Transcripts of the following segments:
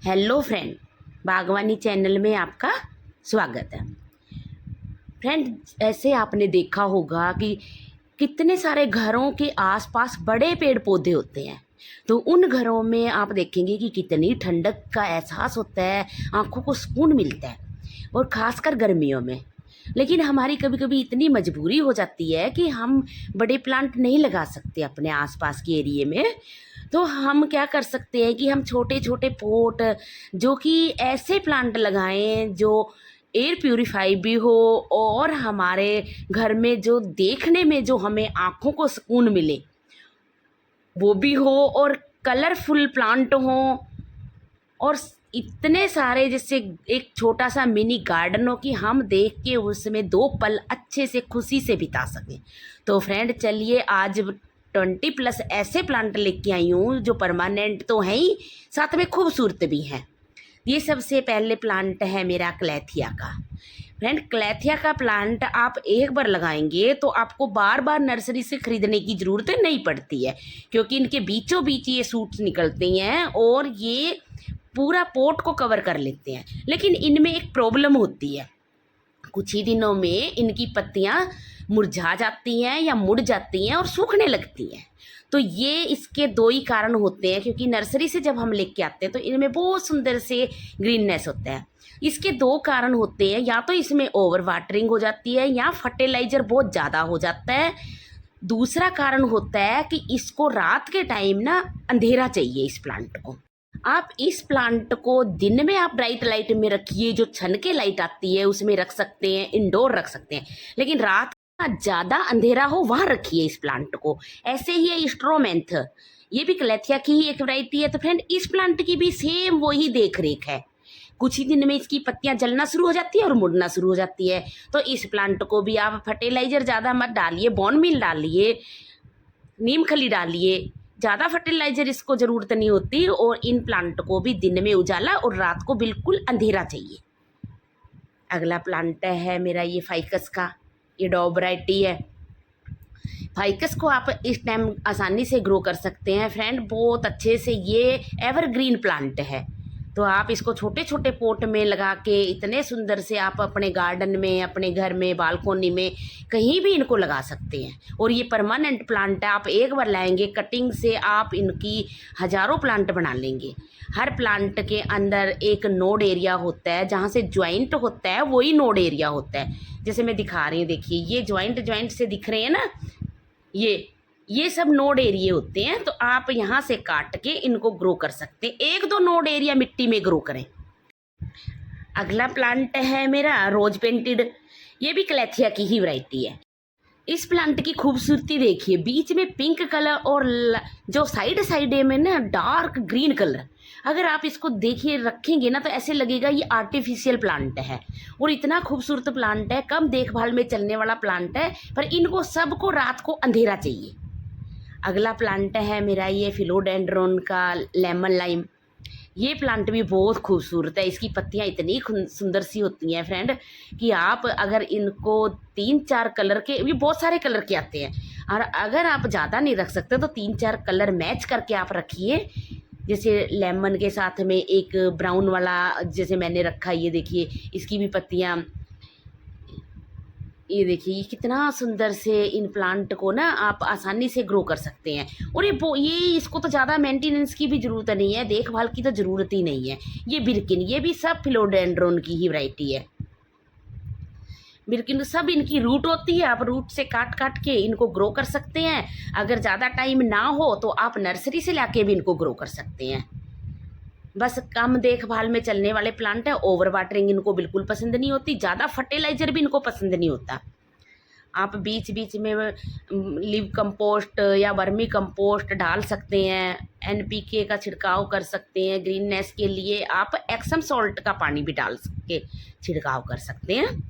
Hello friend, बागवानी channel में आपका स्वागत है। फ्रेंड, ऐसे आपने देखा होगा कि कितने सारे घरों के आसपास बड़े पेड़ पौधे होते हैं। तो उन घरों में आप देखेंगे कि कितनी ठंडक का एहसास होता है, आंखों को सुकून मिलता है, और ख़ासकर गर्मियों में। लेकिन हमारी कभी कभी इतनी मजबूरी हो जाती है कि हम बड़े प्लांट नहीं लगा सकते अपने आसपास के एरिए में। तो हम क्या कर सकते हैं कि हम छोटे छोटे पॉट, जो कि ऐसे प्लांट लगाएं जो एयर प्यूरिफाई भी हो, और हमारे घर में जो देखने में जो हमें आँखों को सुकून मिले वो भी हो, और कलरफुल प्लांट हो, और इतने सारे, जैसे एक छोटा सा मिनी गार्डन हो कि हम देख के उसमें 2 पल अच्छे से खुशी से बिता सकें। तो फ्रेंड, चलिए आज 20+ ऐसे प्लांट लेके आई हूँ जो परमानेंट तो हैं ही, साथ में खूबसूरत भी हैं। ये सबसे पहले प्लांट है मेरा क्लेथिया का। फ्रेंड, क्लेथिया का प्लांट आप एक बार लगाएंगे तो आपको बार बार नर्सरी से ख़रीदने की ज़रूरत नहीं पड़ती है, क्योंकि इनके बीचों बीच ये सूट्स निकलते हैं और ये पूरा पोट को कवर कर लेते हैं। लेकिन इनमें एक प्रॉब्लम होती है, कुछ ही दिनों में इनकी पत्तियां मुरझा जाती हैं या मुड़ जाती हैं और सूखने लगती हैं। तो ये इसके 2 ही कारण होते हैं, क्योंकि नर्सरी से जब हम लेके आते हैं तो इनमें बहुत सुंदर से ग्रीननेस होता है। इसके 2 कारण होते हैं, या तो इसमें ओवर वाटरिंग हो जाती है या फर्टिलाइज़र बहुत ज़्यादा हो जाता है। दूसरा कारण होता है कि इसको रात के टाइम ना अंधेरा चाहिए इस प्लांट को। आप इस प्लांट को दिन में आप ब्राइट लाइट में रखिए, जो छन के लाइट आती है उसमें रख सकते हैं, इंडोर रख सकते हैं, लेकिन रात का ज़्यादा अंधेरा हो वहाँ रखिए इस प्लांट को। ऐसे ही है स्ट्रोमेंथ, ये भी क्लेथिया की ही एक वैरायटी है। तो फ्रेंड, इस प्लांट की भी सेम वही देख रेख है। कुछ ही दिन में इसकी पत्तियां जलना शुरू हो जाती है और मुड़ना शुरू हो जाती है। तो इस प्लांट को भी आप फर्टिलाइज़र ज़्यादा मत डालिए, बोन मील डालिए, नीम खली डालिए, ज़्यादा फर्टिलाइज़र इसको ज़रूरत नहीं होती। और इन प्लांट को भी दिन में उजाला और रात को बिल्कुल अंधेरा चाहिए। अगला प्लांट है मेरा ये फाइकस का, ये डॉब वैरायटी है। फाइकस को आप इस टाइम आसानी से ग्रो कर सकते हैं फ्रेंड, बहुत अच्छे से। ये एवरग्रीन प्लांट है, तो आप इसको छोटे छोटे पोट में लगा के इतने सुंदर से आप अपने गार्डन में, अपने घर में, बालकोनी में, कहीं भी इनको लगा सकते हैं। और ये परमानेंट प्लांट है, आप एक बार लाएंगे कटिंग से आप इनकी हज़ारों प्लांट बना लेंगे। हर प्लांट के अंदर एक नोड एरिया होता है, जहाँ से ज्वाइंट होता है वही नोड एरिया होता है। जैसे मैं दिखा रही हूँ, देखिए ये ज्वाइंट से दिख रहे हैं ना, ये सब नोड एरिया होते हैं। तो आप यहाँ से काट के इनको ग्रो कर सकते हैं, 1-2 नोड एरिया मिट्टी में ग्रो करें। अगला प्लांट है मेरा रोज पेंटेड, ये भी क्लेथिया की ही वैरायटी है। इस प्लांट की खूबसूरती देखिए, बीच में पिंक कलर और जो साइड में ना डार्क ग्रीन कलर। अगर आप इसको देखिए रखेंगे ना तो ऐसे लगेगा ये आर्टिफिशियल प्लांट है, और इतना खूबसूरत प्लांट है, कम देखभाल में चलने वाला प्लांट है, पर इनको सबको रात को अंधेरा चाहिए। अगला प्लांट है मेरा ये फिलोडेंड्रोन का लेमन लाइम। ये प्लांट भी बहुत खूबसूरत है, इसकी पत्तियां इतनी सुंदर सी होती हैं फ्रेंड कि आप अगर इनको 3-4 कलर के, ये बहुत सारे कलर के आते हैं, और अगर आप ज़्यादा नहीं रख सकते तो 3-4 कलर मैच करके आप रखिए। जैसे लेमन के साथ में एक ब्राउन वाला जैसे मैंने रखा, ये देखिए इसकी भी पत्तियां, ये देखिए ये कितना सुंदर से इन प्लांट को ना आप आसानी से ग्रो कर सकते हैं। और ये इसको तो ज़्यादा मेंटेनेंस की भी ज़रूरत नहीं है, देखभाल की तो ज़रूरत ही नहीं है। ये बिर्किन, ये भी सब फिलोडेंड्रोन की ही वैरायटी है। बिर्किन सब इनकी रूट होती है, आप रूट से काट काट के इनको ग्रो कर सकते हैं। अगर ज़्यादा टाइम ना हो तो आप नर्सरी से लाके भी इनको ग्रो कर सकते हैं। बस कम देखभाल में चलने वाले प्लांट है, ओवर वाटरिंग इनको बिल्कुल पसंद नहीं होती, ज़्यादा फर्टिलाइज़र भी इनको पसंद नहीं होता। आप बीच बीच में लिव कंपोस्ट या वर्मी कंपोस्ट डाल सकते हैं, एनपीके का छिड़काव कर सकते हैं। ग्रीननेस के लिए आप एक्सम सॉल्ट का पानी भी डाल के छिड़काव कर सकते हैं।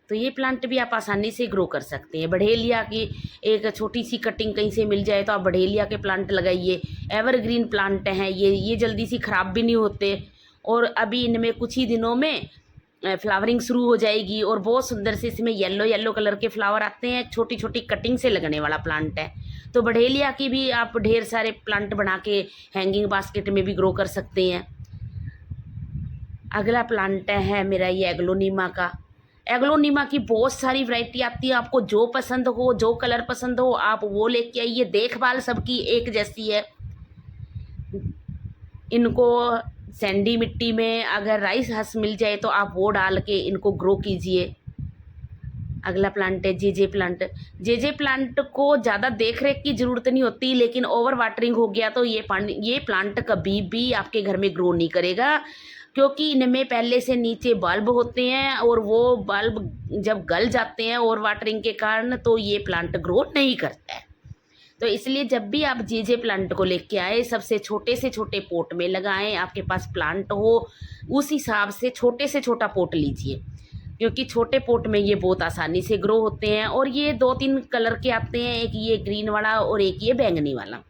तो ये प्लांट भी आप आसानी से ग्रो कर सकते हैं। बढ़ेलिया की एक छोटी सी कटिंग कहीं से मिल जाए तो आप बढ़ेलिया के प्लांट लगाइए, एवरग्रीन प्लांट हैं ये जल्दी सी ख़राब भी नहीं होते। और अभी इनमें कुछ ही दिनों में फ्लावरिंग शुरू हो जाएगी, और बहुत सुंदर से इसमें येलो कलर के फ्लावर आते हैं। छोटी छोटी कटिंग से लगने वाला प्लांट है। तो बढ़ेलिया की भी आप ढेर सारे प्लांट बना के हैंगिंग बास्केट में भी ग्रो कर सकते हैं। अगला प्लांट है मेरा ये एग्लोनीमा का। एग्लोनीमा की बहुत सारी वैरायटी आती है, आपको जो पसंद हो, जो कलर पसंद हो आप वो लेके आइए। देखभाल सबकी एक जैसी है। इनको सैंडी मिट्टी में अगर राइस हस मिल जाए तो आप वो डाल के इनको ग्रो कीजिए। अगला प्लांट है जेजे प्लांट। जेजे प्लांट को ज़्यादा देख रेख की ज़रूरत नहीं होती, लेकिन ओवर वाटरिंग हो गया तो ये प्लांट कभी भी आपके घर में ग्रो नहीं करेगा, क्योंकि इनमें पहले से नीचे बल्ब होते हैं और वो बल्ब जब गल जाते हैं ओवर वाटरिंग के कारण तो ये प्लांट ग्रो नहीं करता है। तो इसलिए जब भी आप जेजे प्लांट को लेके आए सबसे छोटे से छोटे पोट में लगाएं। आपके पास प्लांट हो उस हिसाब से छोटे से छोटा पोट लीजिए, क्योंकि छोटे पोट में ये बहुत आसानी से ग्रो होते हैं। और ये 2-3 कलर के आते हैं, एक ये ग्रीन वाला और एक ये बैंगनी वाला।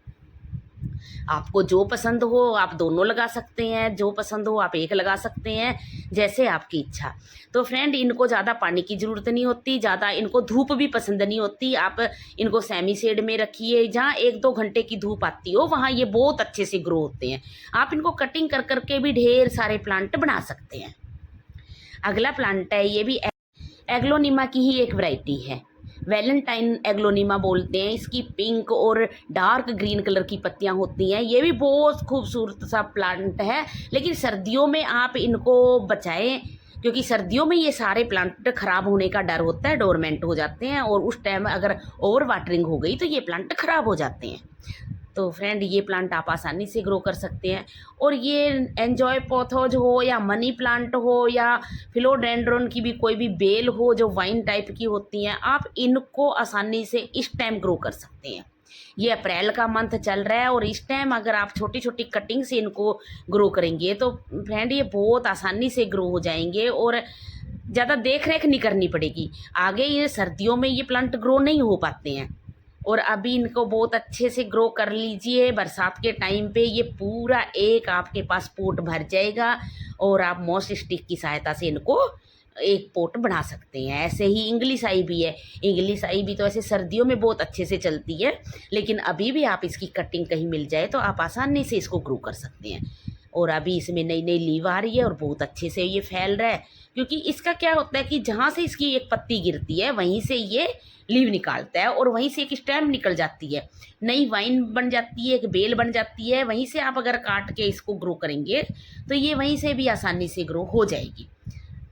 आपको जो पसंद हो आप दोनों लगा सकते हैं, जो पसंद हो आप एक लगा सकते हैं, जैसे आपकी इच्छा। तो फ्रेंड इनको ज़्यादा पानी की ज़रूरत नहीं होती, ज़्यादा इनको धूप भी पसंद नहीं होती। आप इनको सेमी शेड में रखिए, जहाँ 1-2 घंटे की धूप आती हो वहाँ ये बहुत अच्छे से ग्रो होते हैं। आप इनको कटिंग कर करके भी ढेर सारे प्लांट बना सकते हैं। अगला प्लांट है ये भी एग्लोनीमा की ही एक वैरायटी है, वैलेंटाइन एग्लोनीमा बोलते हैं। इसकी पिंक और डार्क ग्रीन कलर की पत्तियां होती हैं। ये भी बहुत खूबसूरत सा प्लांट है, लेकिन सर्दियों में आप इनको बचाएं, क्योंकि सर्दियों में ये सारे प्लांट ख़राब होने का डर होता है, डोरमेंट हो जाते हैं, और उस टाइम अगर ओवर वाटरिंग हो गई तो ये प्लांट ख़राब हो जाते हैं। तो फ्रेंड ये प्लांट आप आसानी से ग्रो कर सकते हैं। और ये एंजॉय पोथोज हो या मनी प्लांट हो या फिलोडेंड्रोन की भी कोई भी बेल हो जो वाइन टाइप की होती हैं, आप इनको आसानी से इस टाइम ग्रो कर सकते हैं। ये अप्रैल का मंथ चल रहा है और इस टाइम अगर आप छोटी छोटी कटिंग से इनको ग्रो करेंगे तो फ्रेंड ये बहुत आसानी से ग्रो हो जाएंगे और ज़्यादा देख रेख नहीं करनी पड़ेगी। आगे ये सर्दियों में ये प्लांट ग्रो नहीं हो पाते हैं, और अभी इनको बहुत अच्छे से ग्रो कर लीजिए। बरसात के टाइम पे ये पूरा एक आपके पास पोट भर जाएगा और आप मॉस स्टिक की सहायता से इनको एक पोट बना सकते हैं। ऐसे ही इंग्लिश आई भी है। इंग्लिश आई भी तो ऐसे सर्दियों में बहुत अच्छे से चलती है, लेकिन अभी भी आप इसकी कटिंग कहीं मिल जाए तो आप आसानी से इसको ग्रो कर सकते हैं। और अभी इसमें नई नई लीव आ रही है और बहुत अच्छे से ये फैल रहा है, क्योंकि इसका क्या होता है कि जहाँ से इसकी एक पत्ती गिरती है वहीं से ये लीव निकालता है और वहीं से एक स्टेम निकल जाती है, नई वाइन बन जाती है, एक बेल बन जाती है। वहीं से आप अगर काट के इसको ग्रो करेंगे तो ये वहीं से भी आसानी से ग्रो हो जाएगी।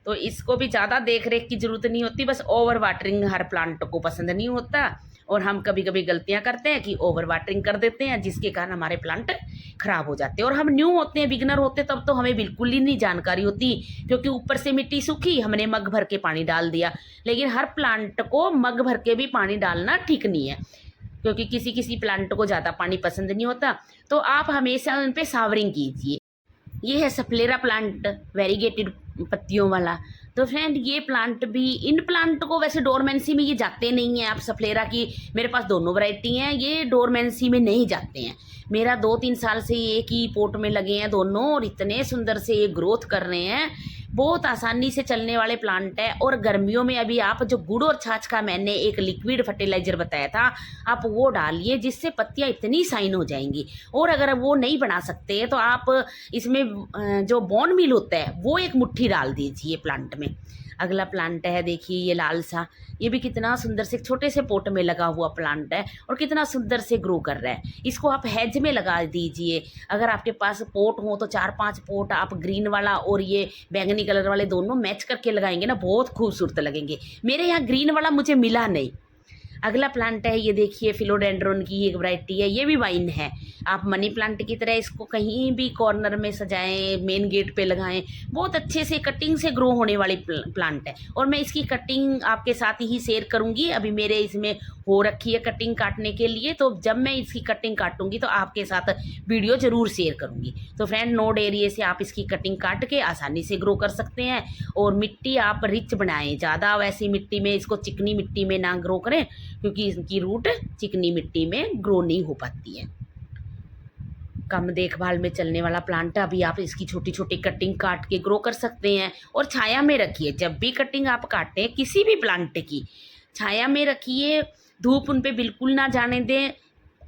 तो इसको भी ज़्यादा देख रेख की ज़रूरत नहीं होती, बस ओवर वाटरिंग हर प्लांट को पसंद नहीं होता और हम कभी कभी गलतियां करते हैं कि ओवर वाटरिंग कर देते हैं, जिसके कारण हमारे प्लांट ख़राब हो जाते हैं। और हम न्यू होते हैं, बिगनर होते हैं, तब तो हमें बिल्कुल ही नहीं जानकारी होती, क्योंकि ऊपर से मिट्टी सूखी, हमने मग भर के पानी डाल दिया। लेकिन हर प्लांट को मग भर के भी पानी डालना ठीक नहीं है, क्योंकि किसी किसी प्लांट को ज़्यादा पानी पसंद नहीं होता। तो आप हमेशा उन पर सावरिंग कीजिए। ये है सफलेरा प्लांट, वेरीगेटेड पत्तियों वाला। तो फ्रेंड ये प्लांट भी, इन प्लांट को वैसे डोरमेंसी में ये जाते नहीं हैं। आप सफलेरा की मेरे पास दोनों वैरायटी हैं, ये डोरमेंसी में नहीं जाते हैं। मेरा 2-3 साल से ये एक ही पोट में लगे हैं दोनों और इतने सुंदर से ये ग्रोथ कर रहे हैं। बहुत आसानी से चलने वाले प्लांट है। और गर्मियों में अभी आप जो गुड़ और छाछ का मैंने एक लिक्विड फर्टिलाइजर बताया था, आप वो डालिए, जिससे पत्तियां इतनी शाइन हो जाएंगी। और अगर वो नहीं बना सकते तो आप इसमें जो बोन मील होता है वो एक मुट्ठी डाल दीजिए प्लांट में। अगला प्लांट है, देखिए ये लाल सा, ये भी कितना सुंदर से छोटे से पोट में लगा हुआ प्लांट है और कितना सुंदर से ग्रो कर रहा है। इसको आप हेज में लगा दीजिए। अगर आपके पास पोट हो तो 4-5 पोट आप ग्रीन वाला और ये बैंगनी कलर वाले दोनों मैच करके लगाएंगे ना, बहुत खूबसूरत लगेंगे। मेरे यहाँ ग्रीन वाला मुझे मिला नहीं। अगला प्लांट है, ये देखिए फिलोडेंड्रोन की एक वैरायटी है, ये भी वाइन है। आप मनी प्लांट की तरह इसको कहीं भी कॉर्नर में सजाएं, मेन गेट पे लगाएं, बहुत अच्छे से कटिंग से ग्रो होने वाली प्लांट है। और मैं इसकी कटिंग आपके साथ ही शेयर करूंगी। अभी मेरे इसमें हो रखी है कटिंग काटने के लिए, तो जब मैं इसकी कटिंग काटूंगी तो आपके साथ वीडियो ज़रूर शेयर करूंगी। तो फ्रेंड नोड एरिया से आप इसकी कटिंग काट के आसानी से ग्रो कर सकते हैं। और मिट्टी आप रिच बनाएं, ज़्यादा वैसी मिट्टी में, इसको चिकनी मिट्टी में ना ग्रो करें, क्योंकि इसकी रूट चिकनी मिट्टी में ग्रो नहीं हो पाती है। कम देखभाल में चलने वाला प्लांट है। अभी आप इसकी छोटी छोटी कटिंग काट के ग्रो कर सकते हैं और छाया में रखिए। जब भी कटिंग आप काटें किसी भी प्लांट की, छाया में रखिए, धूप उन पे बिल्कुल ना जाने दें।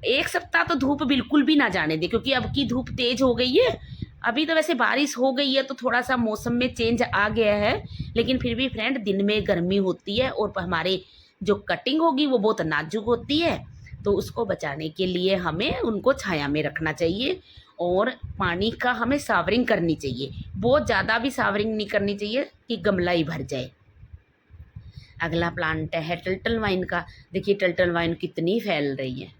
1 सप्ताह तो धूप बिल्कुल भी ना जाने दें, क्योंकि अब की धूप तेज हो गई है। अभी तो वैसे बारिश हो गई है तो थोड़ा सा मौसम में चेंज आ गया है, लेकिन फिर भी फ्रेंड दिन में गर्मी होती है और हमारे जो कटिंग होगी वो बहुत नाजुक होती है, तो उसको बचाने के लिए हमें उनको छाया में रखना चाहिए और पानी का हमें सावरिंग करनी चाहिए। बहुत ज़्यादा भी सावरिंग नहीं करनी चाहिए कि गमला ही भर जाए। अगला प्लांट है टर्टल वाइन का। देखिए टर्टल वाइन कितनी फैल रही है।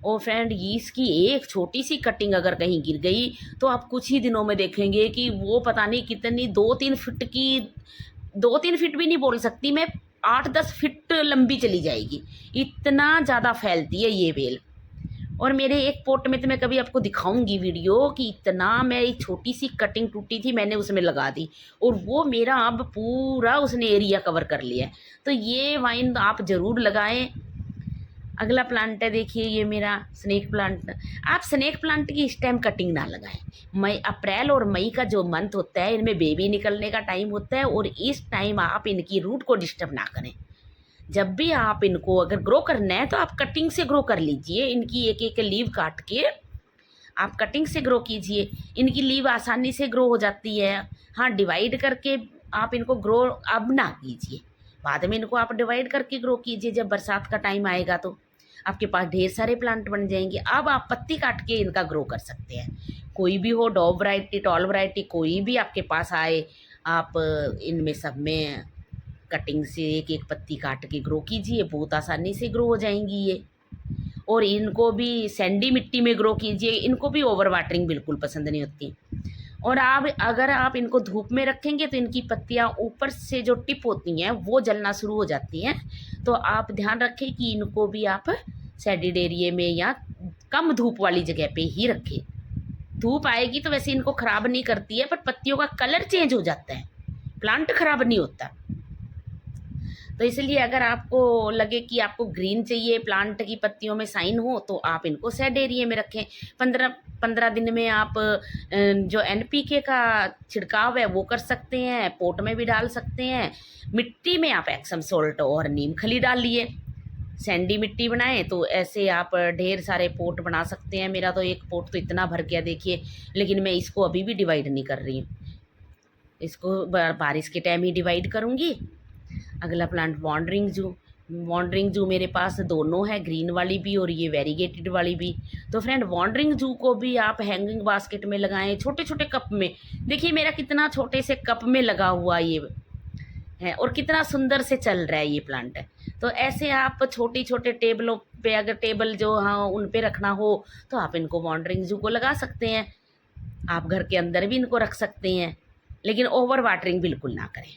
और फ्रेंड इसकी एक छोटी सी कटिंग अगर कहीं गिर गई तो आप कुछ ही दिनों में देखेंगे कि वो पता नहीं कितनी 2-3 फीट की, 2-3 फीट भी नहीं बोल सकती मैं, 8-10 फीट लंबी चली जाएगी। इतना ज़्यादा फैलती है ये बेल। और मेरे एक पोट में तो मैं कभी आपको दिखाऊंगी वीडियो कि इतना, मैं एक छोटी सी कटिंग टूटी थी मैंने उसमें लगा दी और वो मेरा अब पूरा उसने एरिया कवर कर लिया है। तो ये वाइन आप ज़रूर लगाएं। अगला प्लांट है देखिए ये मेरा स्नेक प्लांट। आप स्नेक प्लांट की इस टाइम कटिंग ना लगाएं। मई, अप्रैल और मई का जो मंथ होता है इनमें बेबी निकलने का टाइम होता है और इस टाइम आप इनकी रूट को डिस्टर्ब ना करें। जब भी आप इनको अगर ग्रो करना है तो आप कटिंग से ग्रो कर लीजिए। इनकी एक एक लीव काट के आप कटिंग से ग्रो कीजिए। इनकी लीव आसानी से ग्रो हो जाती है। हाँ, डिवाइड करके आप इनको ग्रो अब ना कीजिए, बाद में इनको आप डिवाइड करके ग्रो कीजिए। जब बरसात का टाइम आएगा तो आपके पास ढेर सारे प्लांट बन जाएंगे। अब आप पत्ती काट के इनका ग्रो कर सकते हैं। कोई भी हो, डॉब वैरायटी, टॉल वैरायटी, कोई भी आपके पास आए, आप इनमें सब में कटिंग से एक एक पत्ती काट के ग्रो कीजिए। बहुत आसानी से ग्रो हो जाएंगी ये। और इनको भी सैंडी मिट्टी में ग्रो कीजिए। इनको भी ओवर वाटरिंग बिल्कुल पसंद नहीं होती। और आप अगर आप इनको धूप में रखेंगे तो इनकी पत्तियां ऊपर से जो टिप होती हैं वो जलना शुरू हो जाती हैं। तो आप ध्यान रखें कि इनको भी आप शेडेड एरिया में या कम धूप वाली जगह पे ही रखें। धूप आएगी तो वैसे इनको ख़राब नहीं करती है, पर पत्तियों का कलर चेंज हो जाता है, प्लांट ख़राब नहीं होता। तो इसलिए अगर आपको लगे कि आपको ग्रीन चाहिए, प्लांट की पत्तियों में साइन हो, तो आप इनको शेड एरिया में रखें। 15 दिन में आप जो NPK का छिड़काव है वो कर सकते हैं। पोट में भी डाल सकते हैं। मिट्टी में आप एक्सम सोल्ट और नीम खली डालिए। सैंडी मिट्टी बनाएं तो ऐसे आप ढेर सारे पोट बना सकते हैं। मेरा तो एक पोट तो इतना भर गया देखिए, लेकिन मैं इसको अभी भी डिवाइड नहीं कर रही हूँ। इसको बारिश के टाइम ही डिवाइड करूँगी। अगला प्लांट वॉन्डरिंग जू। वॉन्डरिंग जू मेरे पास दोनों है, ग्रीन वाली भी और ये वेरीगेटेड वाली भी। तो फ्रेंड वॉन्डरिंग जू को भी आप हैंगिंग बास्केट में लगाएं, छोटे छोटे कप में। देखिए मेरा कितना छोटे से कप में लगा हुआ ये है और कितना सुंदर से चल रहा है ये प्लांट। तो ऐसे आप छोटी छोटे टेबलों पे, अगर टेबल जो हाँ उन पे रखना हो तो आप इनको वॉन्डरिंग जू को लगा सकते हैं। आप घर के अंदर भी इनको रख सकते हैं, लेकिन ओवर वाटरिंग बिल्कुल ना करें।